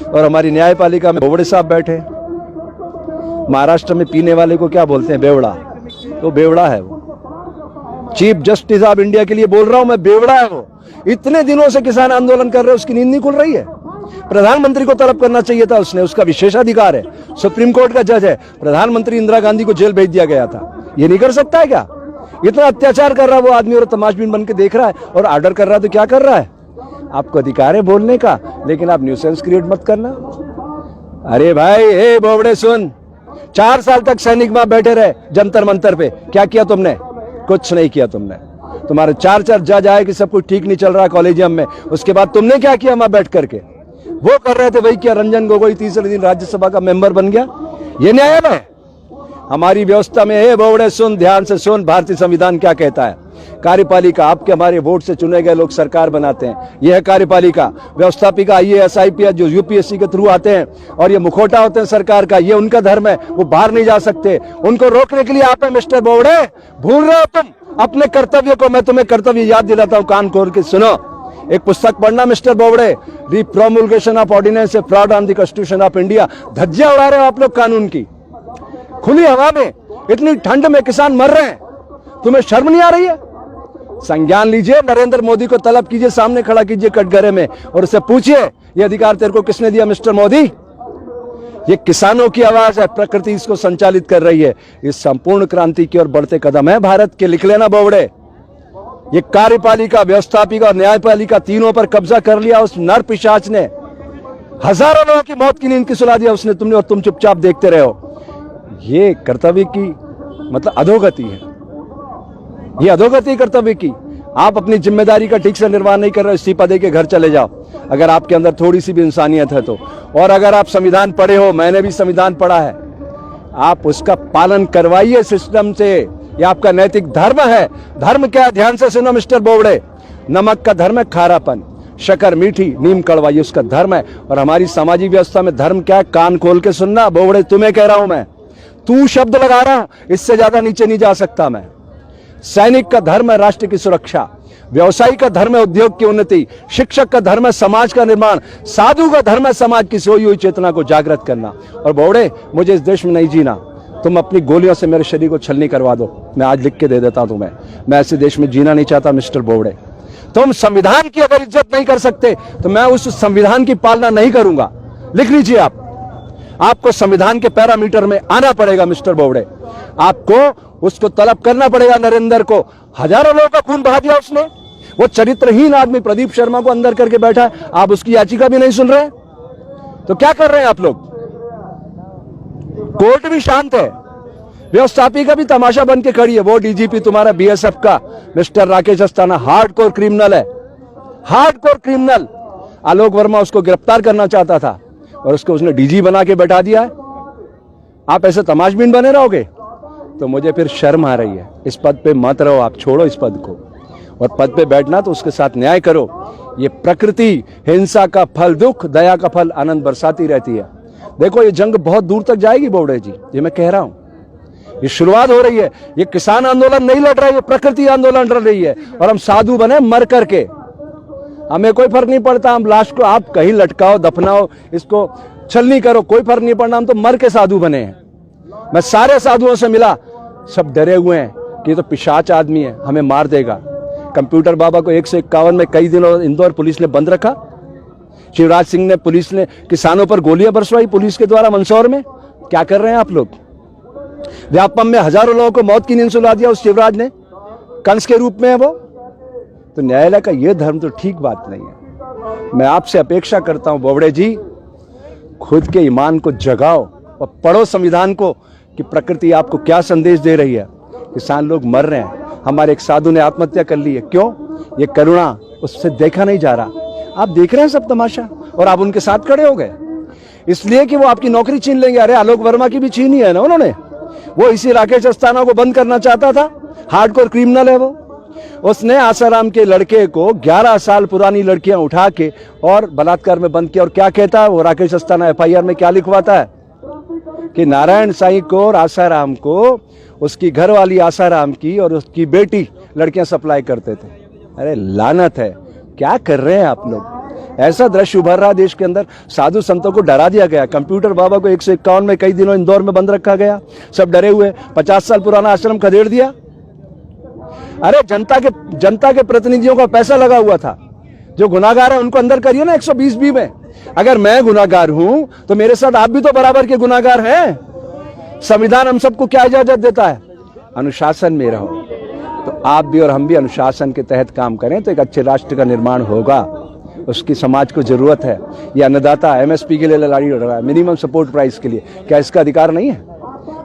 और हमारी न्यायपालिका में बोबड़े साहब बैठे। महाराष्ट्र में पीने वाले को क्या बोलते हैं? बेवड़ा। तो बेवड़ा है वो। चीफ जस्टिस ऑफ इंडिया के लिए बोल रहा हूं मैं, बेवड़ा है वो। इतने दिनों से किसान आंदोलन कर रहे हैं, उसकी नींद नहीं खुल रही है। प्रधानमंत्री को तलब करना चाहिए था उसने, उसका विशेषाधिकार है, सुप्रीम कोर्ट का जज है। प्रधानमंत्री इंदिरा गांधी को जेल भेज दिया गया था, ये नहीं कर सकता है क्या? इतना अत्याचार कर रहा है वो आदमी और तमाशबीन बन के देख रहा है और ऑर्डर कर रहा है। तो क्या कर रहा है? आपको अधिकार है बोलने का, लेकिन आप न्यूसेंस क्रिएट मत करना। अरे भाई, हे बोबड़े सुन, 4 साल तक सैनिक वहां बैठे रहे जंतर मंतर पे, क्या किया तुमने? कुछ नहीं किया तुमने। तुम्हारे 4 जज आए कि सब कुछ ठीक नहीं चल रहा कॉलेजियम में, उसके बाद तुमने क्या किया? वहां बैठ करके वो कर रहे थे वही किया। रंजन गोगोई तीसरे दिन राज्यसभा का मेंबर बन गया। ये न्यायालय है हमारी व्यवस्था में? हे बोबड़े सुन, ध्यान से सुन, भारतीय संविधान क्या कहता है। कार्यपालिका आपके हमारे वोट से चुने गए लोग सरकार बनाते हैं, यह है कार्यपालिका। व्यवस्थापिका IAS IPS जो UPSC के थ्रू आते हैं और ये मुखौटा होते हैं सरकार का, ये उनका धर्म है, वो बाहर नहीं जा सकते। उनको रोकने के लिए आप हैं मिस्टर बोबड़े। भूल रहे हो तुम अपने कर्तव्य को। मैं तुम्हें कर्तव्य याद दिलाता हूं, कान खोल के सुनो। एक पुस्तक पढ़ना mister Bobde, repromulgation of ordinance, fraud on the constitution of India. धज्जियां उड़ा रहे हो आप लोग कानून की, खुली हवा में, इतनी ठंड में किसान मर रहे हैं, तुम्हें शर्म नहीं आ रही है? संज्ञान लीजिए, नरेंद्र मोदी को तलब कीजिए, सामने खड़ा कीजिए कटघरे में और उससे पूछिए ये अधिकार तेरे को किसने दिया मिस्टर मोदी? ये किसानों की आवाज है, प्रकृति इसको संचालित कर रही है। इस संपूर्ण क्रांति की ओर बढ़ते कदम है भारत के। लिख लेना बोबड़े, ये कार्यपालिका, व्यवस्थापिका और न्यायपालिका तीनों पर कब्जा कर लिया उस नर पिशाच ने। हजारों लोगों की मौत की नींद की सुला दिया उसने, तुमने, और तुम चुपचाप देखते रहे हो। ये कर्तव्य की मतलब अधोगति है, ये अधोगति कर्तव्य की। आप अपनी जिम्मेदारी का ठीक से निर्वाह नहीं कर रहे हो, इस्तीफा दे के घर चले जाओ अगर आपके अंदर थोड़ी सी भी इंसानियत है तो। और अगर आप संविधान पढ़े हो, मैंने भी संविधान पढ़ा है, आप उसका पालन करवाइए सिस्टम से। ये आपका नैतिक धर्म है। धर्म क्या है? ध्यान से सुनो मिस्टर बोबड़े, नमक का धर्म है खारापन, शक्कर मीठी, नीम कड़वा, ये उसका धर्म है। और हमारी सामाजिक व्यवस्था में धर्म क्या है? कान खोल के सुनना बोबड़े, तुम्हें कह रहा हूं मैं, तू शब्द लगा रहा, इससे ज्यादा नीचे नहीं जा सकता मैं। सैनिक का धर्म है राष्ट्र की सुरक्षा, व्यवसायी का धर्म है उद्योग की उन्नति, शिक्षक का धर्म है समाज का निर्माण, साधु का धर्म है समाज की सोई हुई चेतना को जागृत करना। और बोबड़े, मुझे इस देश में नहीं जीना, तुम अपनी गोलियों से मेरे शरीर को छलनी करवा दो, मैं आज लिख के दे देता हूं तुम्हें। मैं ऐसे देश में जीना नहीं चाहता मिस्टर बोबड़े। तुम संविधान की अगर इज्जत नहीं कर सकते तो मैं उस संविधान की पालना नहीं करूंगा। लिख लीजिए आप, आपको संविधान के पैरामीटर में आना पड़ेगा मिस्टर बोबड़े। आपको उसको तलब करना पड़ेगा नरेंद्र को। हजारों लोगों का खून बहा दिया उसने। वो चरित्रहीन आदमी प्रदीप शर्मा को अंदर करके बैठा है, आप उसकी याचिका भी नहीं सुन रहे। तो क्या कर रहे हैं आप लोग? कोर्ट भी शांत है, व्यवस्थापिका भी तमाशा बन के खड़ी है। वो DGP तुम्हारा BSF का mister Rakesh Asthana hardcore criminal है, हार्डकोर क्रिमिनल। आलोक वर्मा उसको गिरफ्तार करना चाहता था और उसको उसने DG बना के बैठा दिया है। आप ऐसे तमाशबीन बने रहोगे तो मुझे फिर शर्म आ रही है। इस पद पे मत रहो आप, छोड़ो इस पद को, और पद पे बैठना तो उसके साथ न्याय करो। ये प्रकृति हिंसा का फल दुख, दया का फल आनंद बरसाती रहती है। देखो ये जंग बहुत दूर तक जाएगी बोबड़े जी, ये मैं कह रहा हूं। ये शुरुआत हो रही है। ये किसान आंदोलन नहीं लड़ रहा है, ये प्रकृति आंदोलन लड़ रही है। और हम साधु बने मर करके, हमें कोई फर्क नहीं पड़ता। हम लाश को आप कहीं लटकाओ, दफनाओ, इसको छलनी करो, कोई फर्क नहीं पड़ना। हम तो मर के साधु बने हैं। मैं सारे साधुओं से मिला, सब डरे हुए हैं कि ये तो पिशाच आदमी है, हमें मार देगा। कंप्यूटर बाबा को 151 में कई दिनों इंदौर पुलिस ने बंद रखा। शिवराज सिंह ने, पुलिस ने किसानों पर गोलियां बरसवाई पुलिस के द्वारा मंदसौर में। क्या कर रहे हैं आप लोग? व्यापम में हजारों लोगों को मौत की नींद सुला दिया उस शिवराज ने, कंस के रूप में है वो। तो न्यायालय का ये धर्म तो ठीक बात नहीं है। मैं आपसे अपेक्षा करता हूं बोबड़े जी, खुद के ईमान को जगाओ और पढ़ो संविधान को कि प्रकृति आपको क्या संदेश दे रही है। किसान लोग मर रहे हैं, हमारे एक साधु ने आत्महत्या कर ली है। क्यों? ये करुणा उससे देखा नहीं जा रहा। आप देख रहे हैं सब तमाशा और आप उनके साथ खड़े हो गए, इसलिए कि वो आपकी नौकरी छीन लेंगे। अरे आलोक वर्मा की भी छीनी है ना उन्होंने, वो इसी राकेश अस्थाना को बंद करना चाहता था। हार्डकोर क्रिमिनल है वो। उसने आसाराम के लड़के को 11 साल पुरानी लड़कियां उठा के और बलात्कार में बंद किया। और क्या कहता है वो राकेश अस्थाना FIR में क्या लिखवाता है कि नारायण साईं को और आसाराम को, उसकी घरवाली आसाराम की और उसकी बेटी लड़कियां सप्लाई करते थे। अरे लानत है, क्या कर रहे हैं आप लोग? ऐसा दृश्य उभर रहा देश के अंदर, साधु संतों को डरा दिया गया। कंप्यूटर बाबा को 151 में कई दिनों इंदौर में बंद रखा गया, सब डरे हुए। 50 साल पुराना आश्रम खदेड़ दिया। अरे जनता के प्रतिनिधियों का पैसा लगा हुआ था। जो गुनाहगार है उनको अंदर करिए ना 120B में। अगर मैं गुनाहगार हूं तो मेरे साथ आप भी तो बराबर के गुनाहगार हैं। संविधान हम सबको क्या इजाजत देता है? अनुशासन में रहो। तो आप भी और हम भी अनुशासन के तहत काम करें तो एक अच्छे राष्ट्र का निर्माण होगा। उसकी समाज को जरूरत है। ये अन्नदाता MSP के लिए लड़ाई लड़ रहा है, मिनिमम सपोर्ट प्राइस के लिए। क्या इसका अधिकार नहीं है?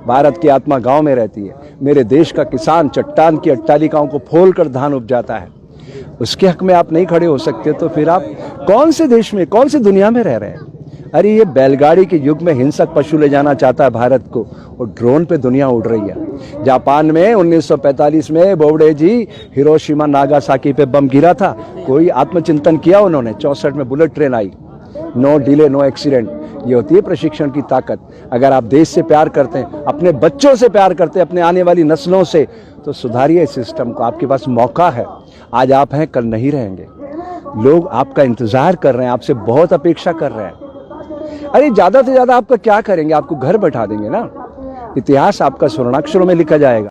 भारत की आत्मा गांव में रहती है। मेरे देश का किसान चट्टान की अट्टालिकाओं को फोल कर धान उपजाता है। उसके हक में आप नहीं खड़े हो सकते तो फिर आप कौन से देश में, कौन सी दुनिया में रह रहे हैं? अरे ये बैलगाड़ी के युग में हिंसक पशु ले जाना चाहता है भारत को, और ड्रोन पे दुनिया उड़ रही है। जापान में 1945 में बोबडे जी हिरोशिमा नागासाकी पे बम गिरा था। कोई आत्मचिंतन किया उन्होंने? 64 में बुलेट ट्रेन आई, नो डिले नो एक्सीडेंट। ये होती है प्रशिक्षण की ताकत। अगर आप देश से प्यार करते हैं, अपने बच्चों से प्यार करते हैं, अपने आने वाली नस्लों से, तो सुधारिए इस सिस्टम को। आपके पास मौका है। आज आप हैं, कल नहीं रहेंगे। लोग आपका इंतजार कर रहे हैं, आपसे बहुत अपेक्षा कर रहे हैं। अरे ज्यादा से ज्यादा आपका क्या करेंगे? आपको घर बैठा देंगे ना। इतिहास आपका स्वर्णाक्षरों में लिखा जाएगा।